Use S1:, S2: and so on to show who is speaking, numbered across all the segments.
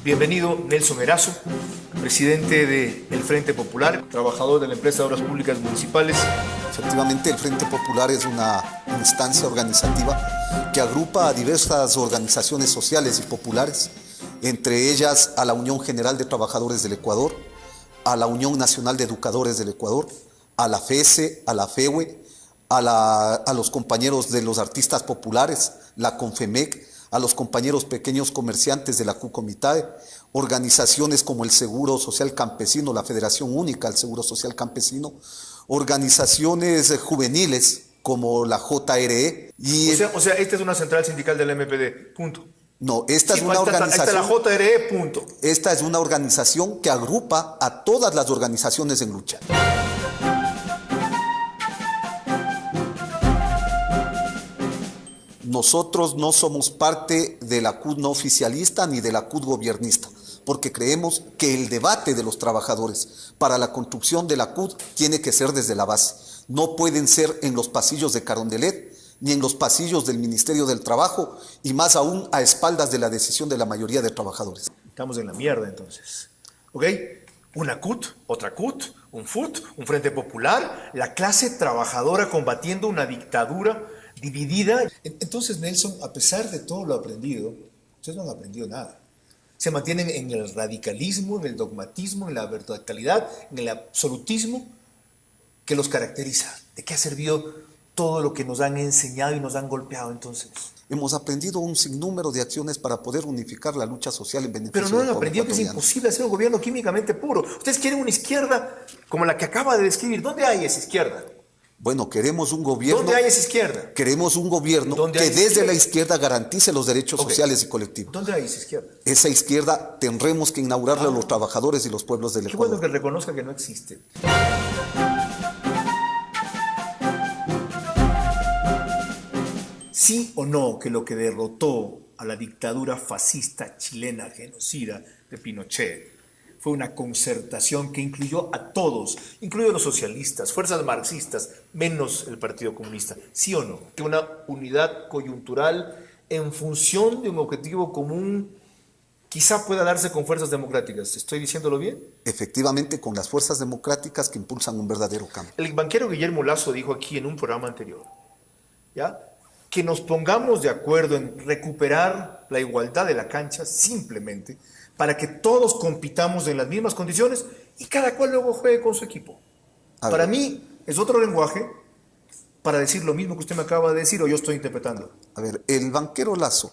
S1: Bienvenido Nelson Erazo, presidente del Frente Popular, trabajador de la empresa de Obras Públicas Municipales.
S2: Efectivamente, el Frente Popular es una instancia organizativa que agrupa a diversas organizaciones sociales y populares, entre ellas a la Unión General de Trabajadores del Ecuador, a la Unión Nacional de Educadores del Ecuador, a la FESE, a la FEWE, a los compañeros de los artistas populares, la CONFEMEC, a los compañeros pequeños comerciantes de la CUCOMITAE, organizaciones como el Seguro Social Campesino, la Federación Única del Seguro Social Campesino, organizaciones juveniles como la JRE.
S1: O sea, esta es una central sindical del MPD, punto.
S2: No, esta es una organización.
S1: Ahí está la JRE, punto.
S2: Esta es una organización que agrupa a todas las organizaciones en lucha. Nosotros no somos parte de la CUT no oficialista ni de la CUT gobiernista, porque creemos que el debate de los trabajadores para la construcción de la CUT tiene que ser desde la base. No pueden ser en los pasillos de Carondelet, ni en los pasillos del Ministerio del Trabajo, y más aún a espaldas de la decisión de la mayoría de trabajadores.
S1: Estamos en la mierda entonces, ¿ok? Una CUT, otra CUT, un FUT, un Frente Popular, la clase trabajadora combatiendo una dictadura dividida.
S3: Entonces, Nelson, a pesar de todo lo aprendido, ustedes no han aprendido nada.
S1: Se mantienen en el radicalismo, en el dogmatismo, en la verticalidad, en el absolutismo que los caracteriza. ¿De qué ha servido todo lo que nos han enseñado y nos han golpeado entonces?
S2: Hemos aprendido un sinnúmero de acciones para poder unificar la lucha social en beneficio del pueblo ecuatoriano.
S1: Pero no han aprendido que es imposible hacer un gobierno químicamente puro. Ustedes quieren una izquierda como la que acaba de describir. ¿Dónde hay esa izquierda?
S2: Bueno, queremos un gobierno.
S1: ¿Dónde hay esa izquierda?
S2: Queremos un gobierno que desde la izquierda garantice los derechos sociales y colectivos.
S1: ¿Dónde hay esa izquierda?
S2: Esa izquierda tendremos que inaugurarla a los trabajadores y los pueblos del Ecuador.
S1: Qué bueno que reconozca que no existe. ¿Sí o no que lo que derrotó a la dictadura fascista chilena genocida de Pinochet fue una concertación que incluyó a todos, incluidos los socialistas, fuerzas marxistas, menos el Partido Comunista? ¿Sí o no? Que una unidad coyuntural en función de un objetivo común quizá pueda darse con fuerzas democráticas. ¿Estoy diciéndolo bien?
S2: Efectivamente, con las fuerzas democráticas que impulsan un verdadero cambio.
S1: El banquero Guillermo Lasso dijo aquí en un programa anterior, ¿ya?, que nos pongamos de acuerdo en recuperar la igualdad de la cancha simplemente para que todos compitamos en las mismas condiciones y cada cual luego juegue con su equipo. Para mí es otro lenguaje para decir lo mismo que usted me acaba de decir o yo estoy interpretando.
S2: A ver, el banquero Lasso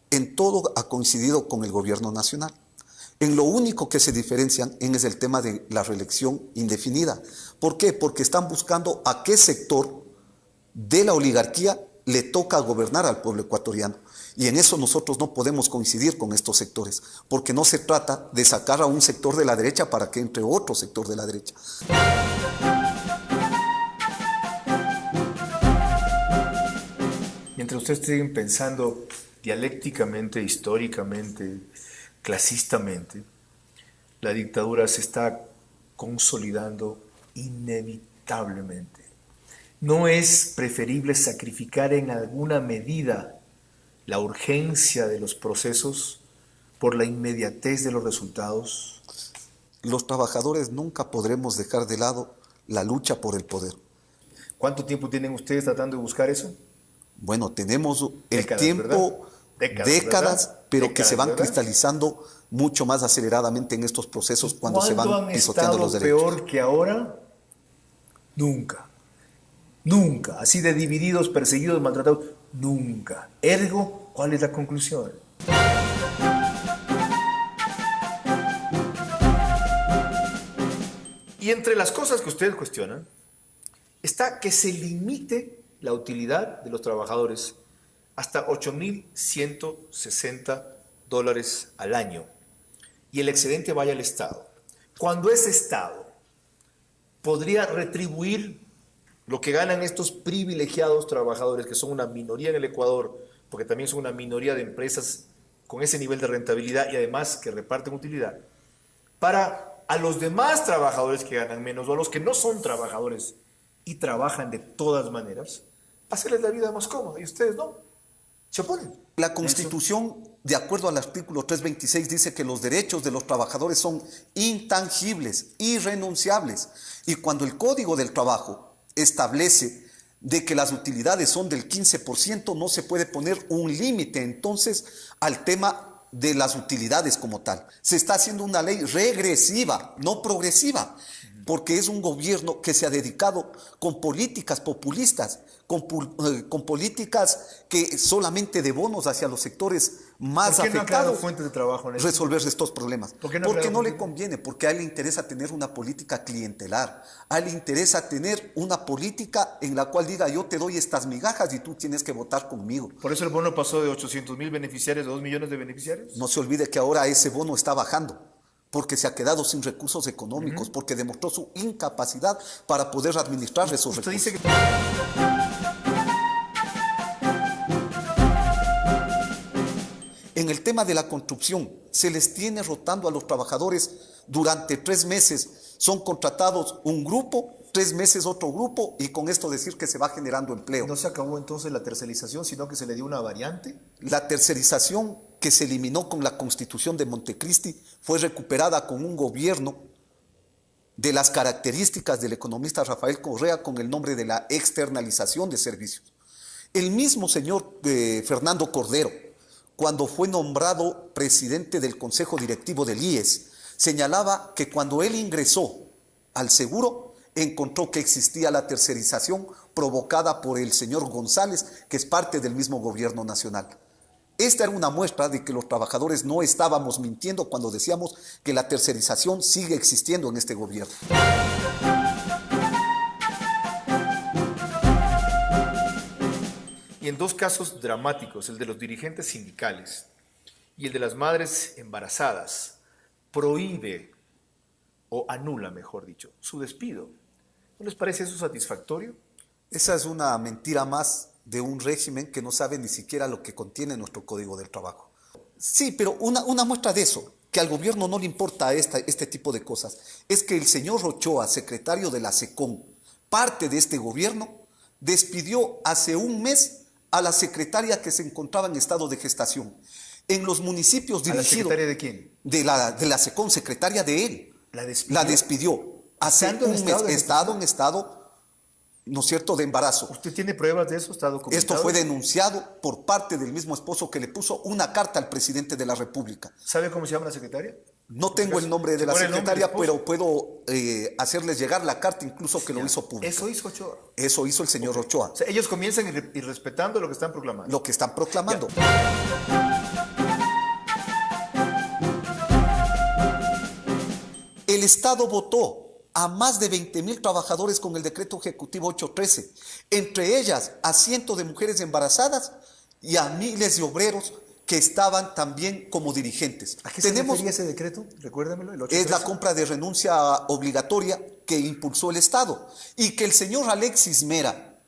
S2: en todo ha coincidido con el gobierno nacional. En lo único que se diferencian es el tema de la reelección indefinida. ¿Por qué? Porque están buscando a qué sector de la oligarquía le toca gobernar al pueblo ecuatoriano. Y en eso nosotros no podemos coincidir con estos sectores, porque no se trata de sacar a un sector de la derecha para que entre otro sector de la derecha.
S1: Mientras ustedes siguen pensando dialécticamente, históricamente, clasistamente, la dictadura se está consolidando inevitablemente. ¿No es preferible sacrificar en alguna medida la urgencia de los procesos por la inmediatez de los resultados?
S2: Los trabajadores nunca podremos dejar de lado la lucha por el poder.
S1: ¿Cuánto tiempo tienen ustedes tratando de buscar eso?
S2: Bueno, tenemos el
S1: Décadas,
S2: tiempo,
S1: décadas,
S2: pero que se van cristalizando mucho más aceleradamente en estos procesos cuando se van pisoteando los derechos.
S1: ¿Peor que ahora? Nunca. Nunca. Así de divididos, perseguidos, maltratados. Nunca. Ergo, ¿cuál es la conclusión? Y entre las cosas que ustedes cuestionan está que se limite la utilidad de los trabajadores hasta $8,160 al año y el excedente vaya al Estado. Cuando ese Estado podría retribuir lo que ganan estos privilegiados trabajadores, que son una minoría en el Ecuador, porque también son una minoría de empresas con ese nivel de rentabilidad y además que reparten utilidad, para a los demás trabajadores que ganan menos o a los que no son trabajadores y trabajan de todas maneras, hacerles la vida más cómoda y ustedes no. Se oponen.
S2: La Constitución, de acuerdo al artículo 326, dice que los derechos de los trabajadores son intangibles, irrenunciables. Y cuando el Código del Trabajo establece de que las utilidades son del 15%, no se puede poner un límite entonces al tema de las utilidades como tal. Se está haciendo una ley regresiva, no progresiva, porque es un gobierno que se ha dedicado con políticas populistas, con políticas que solamente de bonos hacia los sectores más
S1: ¿Por qué no ha creado
S2: afectados
S1: fuentes de trabajo en esto?
S2: resolver estos problemas.
S1: ¿Por qué no ha
S2: Porque
S1: creado
S2: no le
S1: fuentes?
S2: conviene, porque a él le interesa tener una política clientelar, a él le interesa tener una política en la cual diga yo te doy estas migajas y tú tienes que votar conmigo.
S1: Por eso el bono pasó de 800,000 beneficiarios a 2 millones de beneficiarios.
S2: No se olvide que ahora ese bono está bajando, porque se ha quedado sin recursos económicos, porque demostró su incapacidad para poder administrar esos
S1: Usted
S2: recursos.
S1: dice que...
S2: En el tema de la construcción, se les tiene rotando a los trabajadores durante 3 meses. Son contratados un grupo, 3 meses otro grupo, y con esto decir que se va generando empleo.
S3: No se acabó entonces la tercerización, sino que se le dio una variante.
S2: La tercerización que se eliminó con la Constitución de Montecristi fue recuperada con un gobierno de las características del economista Rafael Correa con el nombre de la externalización de servicios. El mismo señor Fernando Cordero, cuando fue nombrado presidente del Consejo Directivo del IES, señalaba que cuando él ingresó al seguro, encontró que existía la tercerización provocada por el señor González, que es parte del mismo gobierno nacional. Esta era una muestra de que los trabajadores no estábamos mintiendo cuando decíamos que la tercerización sigue existiendo en este gobierno.
S1: Y en 2 casos dramáticos, el de los dirigentes sindicales y el de las madres embarazadas, prohíbe o anula, mejor dicho, su despido. ¿No les parece eso satisfactorio?
S2: Esa es una mentira más de un régimen que no sabe ni siquiera lo que contiene nuestro Código del Trabajo. Sí, pero una muestra de eso, que al gobierno no le importa este tipo de cosas, es que el señor Ochoa, secretario de la SECON, parte de este gobierno, despidió hace un mes a la secretaria que se encontraba en estado de gestación. En los municipios
S1: ¿A la
S2: dirigidos...
S1: secretaria de quién?
S2: De la SECON, secretaria de él.
S1: ¿La despidió?
S2: La despidió. Hace
S1: ¿Estando en
S2: un
S1: estado
S2: mes,
S1: de
S2: estado en estado, ¿no es cierto?, de embarazo.
S1: ¿Usted tiene pruebas de eso? ¿Está documentado?
S2: Esto fue denunciado por parte del mismo esposo que le puso una carta al presidente de la República.
S1: ¿Sabe cómo se llama la secretaria?
S2: No tengo el nombre de la
S1: ¿Cuál es el nombre del
S2: secretaria,
S1: esposo?
S2: pero puedo hacerles llegar la carta, incluso que lo hizo público.
S1: Eso hizo Ochoa.
S2: Eso hizo el señor Ochoa,
S1: O sea, ellos comienzan irrespetando lo que están proclamando.
S2: lo que están proclamando. El Estado votó a más de 20,000 trabajadores con el decreto ejecutivo 813, entre ellas a cientos de mujeres embarazadas y a miles de obreros que estaban también como dirigentes.
S3: ¿A qué se refería ese decreto? Recuérdamelo. El 813.
S2: Es la compra de renuncia obligatoria que impulsó el Estado y que el señor Alexis Mera,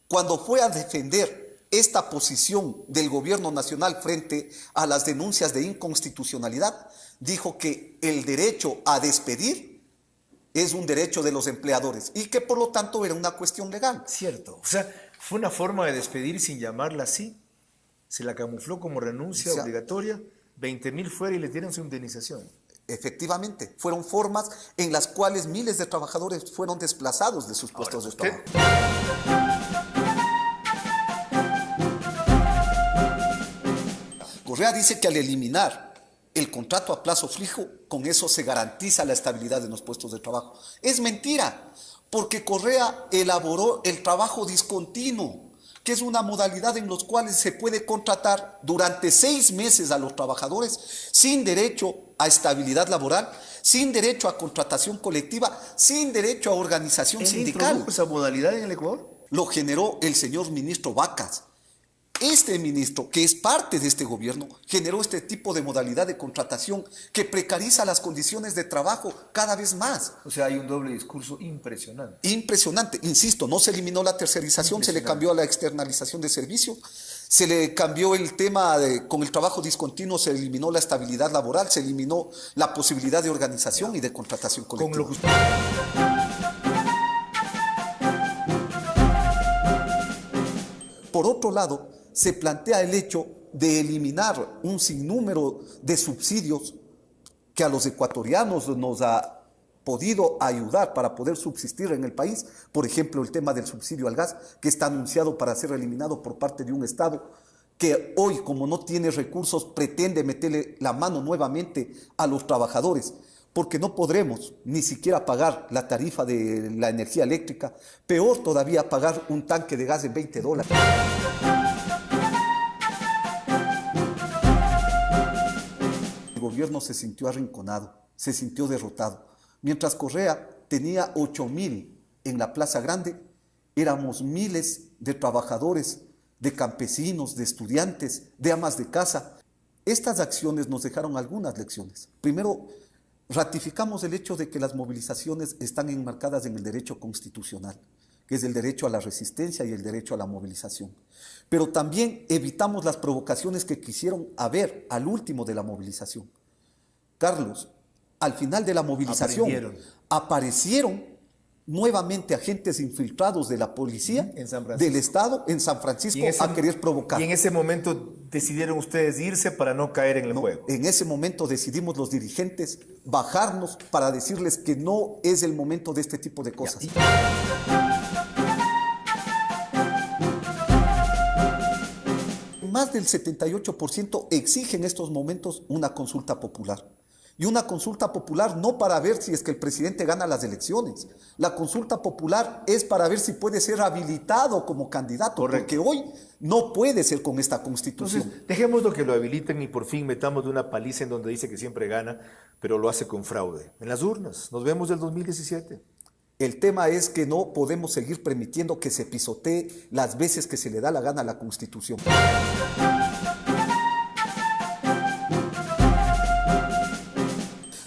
S2: cuando fue a defender esta posición del gobierno nacional frente a las denuncias de inconstitucionalidad, dijo que el derecho a despedir es un derecho de los empleadores y que por lo tanto era una cuestión legal.
S1: Cierto. O sea, fue una forma de despedir sin llamarla así. Se la camufló como renuncia
S2: O sea,
S1: obligatoria, 20,000 fuera y le dieron su indemnización.
S2: Efectivamente, fueron formas en las cuales miles de trabajadores fueron desplazados de sus puestos de trabajo. Correa dice que al eliminar el contrato a plazo fijo, con eso se garantiza la estabilidad de los puestos de trabajo. Es mentira, porque Correa elaboró el trabajo discontinuo, que es una modalidad en la cual se puede contratar durante 6 meses a los trabajadores sin derecho a estabilidad laboral, sin derecho a contratación colectiva, sin derecho a organización
S1: ¿Él
S2: sindical.
S1: introdujo esa modalidad en el Ecuador?
S2: Lo generó el señor ministro Vacas. Este ministro, que es parte de este gobierno, generó este tipo de modalidad de contratación que precariza las condiciones de trabajo cada vez más.
S1: O sea, hay un doble discurso impresionante.
S2: Impresionante. Insisto, no se eliminó la tercerización, se le cambió a la externalización de servicio, se le cambió el tema con el trabajo discontinuo, se eliminó la estabilidad laboral, se eliminó la posibilidad de organización y de contratación colectiva.
S1: Con lo que usted...
S2: Por otro lado, se plantea el hecho de eliminar un sinnúmero de subsidios que a los ecuatorianos nos ha podido ayudar para poder subsistir en el país. Por ejemplo, el tema del subsidio al gas, que está anunciado para ser eliminado por parte de un Estado que hoy, como no tiene recursos, pretende meterle la mano nuevamente a los trabajadores, porque no podremos ni siquiera pagar la tarifa de la energía eléctrica, peor todavía pagar un tanque de gas de $20. El gobierno se sintió arrinconado, se sintió derrotado. Mientras Correa tenía 8,000 en la Plaza Grande, éramos miles de trabajadores, de campesinos, de estudiantes, de amas de casa. Estas acciones nos dejaron algunas lecciones. Primero, ratificamos el hecho de que las movilizaciones están enmarcadas en el derecho constitucional, que es el derecho a la resistencia y el derecho a la movilización. Pero también evitamos las provocaciones que quisieron haber al último de la movilización. Carlos, al final de la movilización aparecieron nuevamente agentes infiltrados de la policía, del Estado, en San Francisco, a querer provocar.
S1: Y en ese momento decidieron ustedes irse para no caer en el juego.
S2: En ese momento decidimos los dirigentes bajarnos para decirles que no es el momento de este tipo de cosas. Más del 78% exige en estos momentos una consulta popular. Y una consulta popular no para ver si es que el presidente gana las elecciones. La consulta popular es para ver si puede ser habilitado como candidato. Correcto. Porque hoy no puede ser con esta constitución.
S1: Entonces, dejémoslo que lo habiliten y por fin metamos de una paliza en donde dice que siempre gana, pero lo hace con fraude. En las urnas, nos vemos del 2017.
S2: El tema es que no podemos seguir permitiendo que se pisotee las veces que se le da la gana a la Constitución.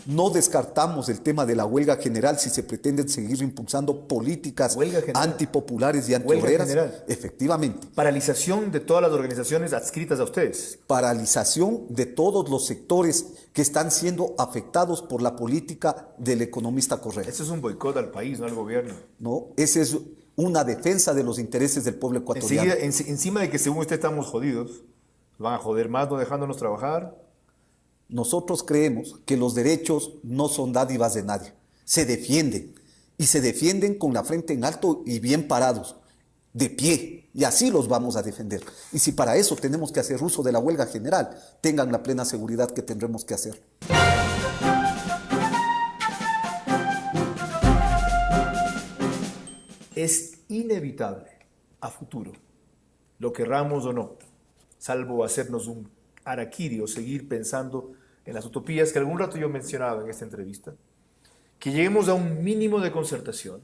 S2: No descartamos el tema de la huelga general si se pretenden seguir impulsando políticas antipopulares y antiobreras. Efectivamente.
S1: Paralización de todas las organizaciones adscritas a ustedes.
S2: Paralización de todos los sectores que están siendo afectados por la política del economista Correa.
S1: Eso es un boicot al país, no al gobierno.
S2: No, ese es una defensa de los intereses del pueblo ecuatoriano.
S1: Encima de que según usted estamos jodidos, van a joder más no dejándonos trabajar.
S2: Nosotros creemos que los derechos no son dádivas de nadie, se defienden y se defienden con la frente en alto y bien parados, de pie, y así los vamos a defender. Y si para eso tenemos que hacer uso de la huelga general, tengan la plena seguridad que tendremos que hacer.
S1: Es inevitable a futuro, lo querramos o no, salvo hacernos un harakiri o seguir pensando en las utopías que algún rato yo mencionaba en esta entrevista, que lleguemos a un mínimo de concertación,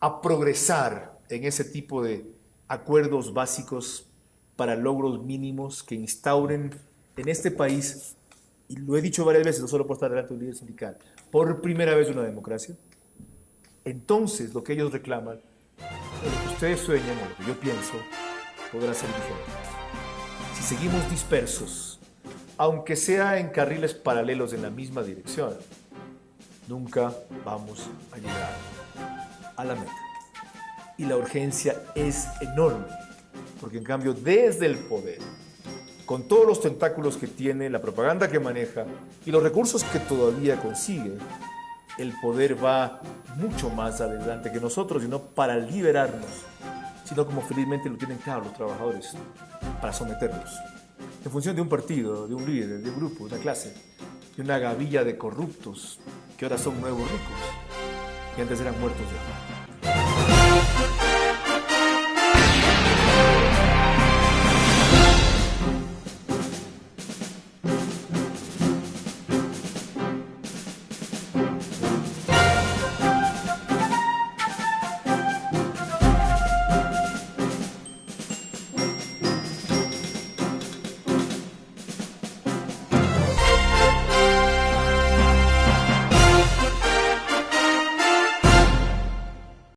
S1: a progresar en ese tipo de acuerdos básicos para logros mínimos que instauren en este país, y lo he dicho varias veces, no solo por estar delante de un líder sindical, por primera vez una democracia. Entonces lo que ellos reclaman, o lo que ustedes sueñan, o lo que yo pienso, podrá ser diferente. Si seguimos dispersos, aunque sea en carriles paralelos en la misma dirección, nunca vamos a llegar a la meta. Y la urgencia es enorme, porque en cambio desde el poder, con todos los tentáculos que tiene, la propaganda que maneja y los recursos que todavía consigue, el poder va mucho más adelante que nosotros, y no para liberarnos, sino como felizmente lo tienen claro los trabajadores, para someterlos, en función de un partido, de un líder, de un grupo, de una clase, de una gavilla de corruptos que ahora son nuevos ricos y antes eran muertos de hambre.